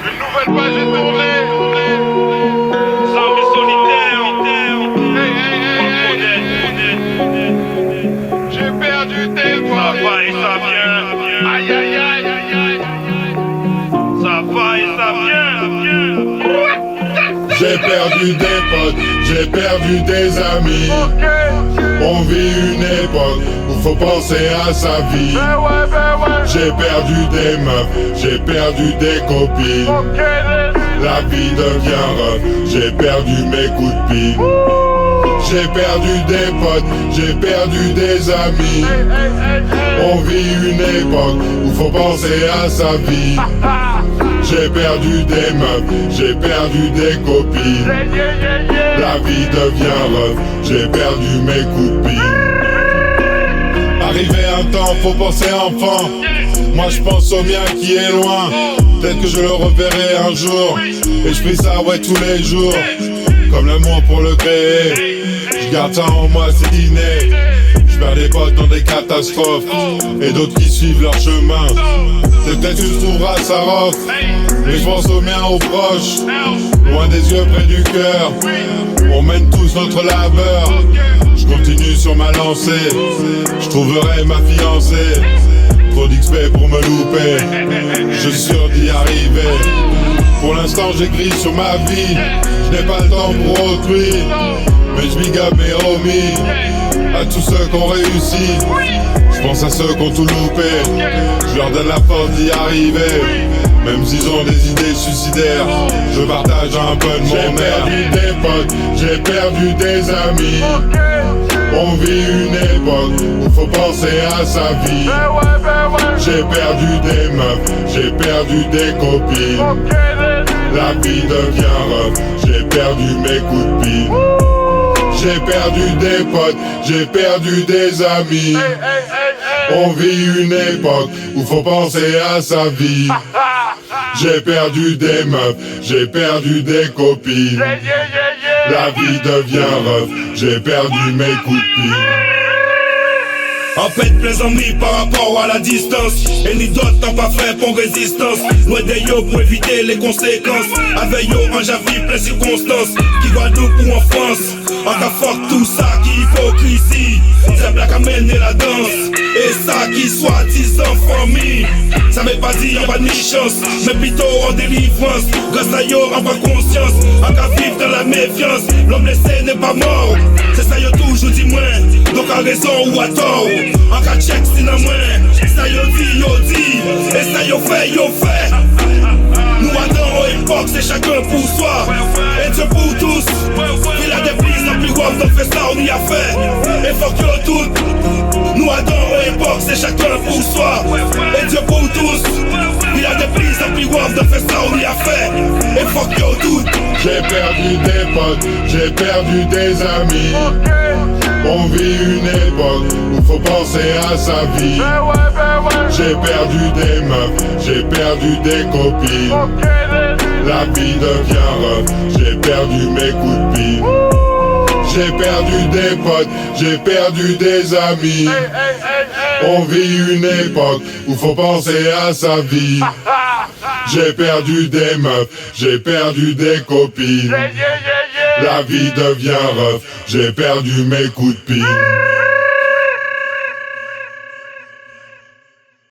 Une nouvelle page est tournée. Zombies solitaires. J'ai perdu tes Ça poids. va et ça vient. Aïe aïe aïe aïe aïe. Ça va et ça vient. J'ai perdu des potes, j'ai perdu des amis. On vit une époque où faut penser à sa vie. J'ai perdu des meufs, j'ai perdu des copines. La vie devient rough, j'ai perdu mes coups de pile. J'ai perdu des potes, j'ai perdu des amis. On vit une époque où faut penser à sa vie. J'ai perdu des meufs, j'ai perdu des copines. La vie devient rough, j'ai perdu mes coups de pile. Arrivé un temps, faut penser enfant. Moi je pense au mien qui est loin. Peut-être que je le reverrai un jour. Et je prie ça ouais tous les jours. Comme l'amour pour le créer. Je garde ça en moi, c'est inné. Je perds des potes dans des catastrophes. Et d'autres qui suivent leur chemin. C'est peut-être que je trouverai sa rof. Mais je pense aux miens, aux proches. Loin des yeux, près du cœur. On mène tous notre labeur. Je continue sur ma lancée. Je trouverai ma fiancée. Trop d'XP pour me louper. Je suis sûr d'y arriver. Pour l'instant j'écris sur ma vie. Je n'ai pas le temps pour autrui. Mais je big up mes homies. À tous ceux qui ont réussi. Je pense à ceux qui ont tout loupé. Je leur donne la force d'y arriver. Même s'ils ont des idées suicidaires, je partage un peu de mon air. J'ai perdu des potes, j'ai perdu des amis. On vit une époque où faut penser à sa vie. J'ai perdu des meufs, j'ai perdu des copines. La vie devient rough, j'ai perdu mes coups de pile. J'ai perdu des potes, j'ai perdu des amis. On vit une époque où faut penser à sa vie. J'ai perdu des meufs, j'ai perdu des copines. La vie devient rough, j'ai perdu mes coups de pile. En fait, plein amis par rapport à la distance. Et ni d'autres n'ont pas fait pour résistance. Loin des yo pour éviter les conséquences. Avec yo en javi, plein circonstances. Qui Guadeloupe ou en France. En cas fort tout ça qui hypocrisie. C'est black à mener la danse. Et ça qui soit 10 ans famille. Ça m'est pas dit en pas ni chance. Mais plutôt en délivrance. Grâce à yo en pas conscience. En cas vivre dans la méfiance. L'homme laissé n'est pas mort. C'est ça yo toujours dit moins. Donc à raison ou à tort. En cas check c'est la moins. Ça yo dit. Et ça yo fait. Nous adorons époque, c'est chacun pour soi. Et Dieu pour tous. Il a des prises la plus grave, donc fait ça on y a fait. Et fuck yo tout. Nous adorons époque, c'est chacun pour soi. Et Dieu pour tous. Il a des prises la plus grave, donc fait ça on y a fait. Et fuck yo tout. J'ai perdu des potes, j'ai perdu des amis. On vit une époque où faut penser à sa vie. J'ai perdu des meufs, j'ai perdu des copines. La vie devient rough, j'ai perdu mes coups de pile. J'ai perdu des potes, j'ai perdu des amis. On vit une époque où faut penser à sa vie. J'ai perdu des meufs, j'ai perdu des copines. La vie devient rough, j'ai perdu mes coups de pile.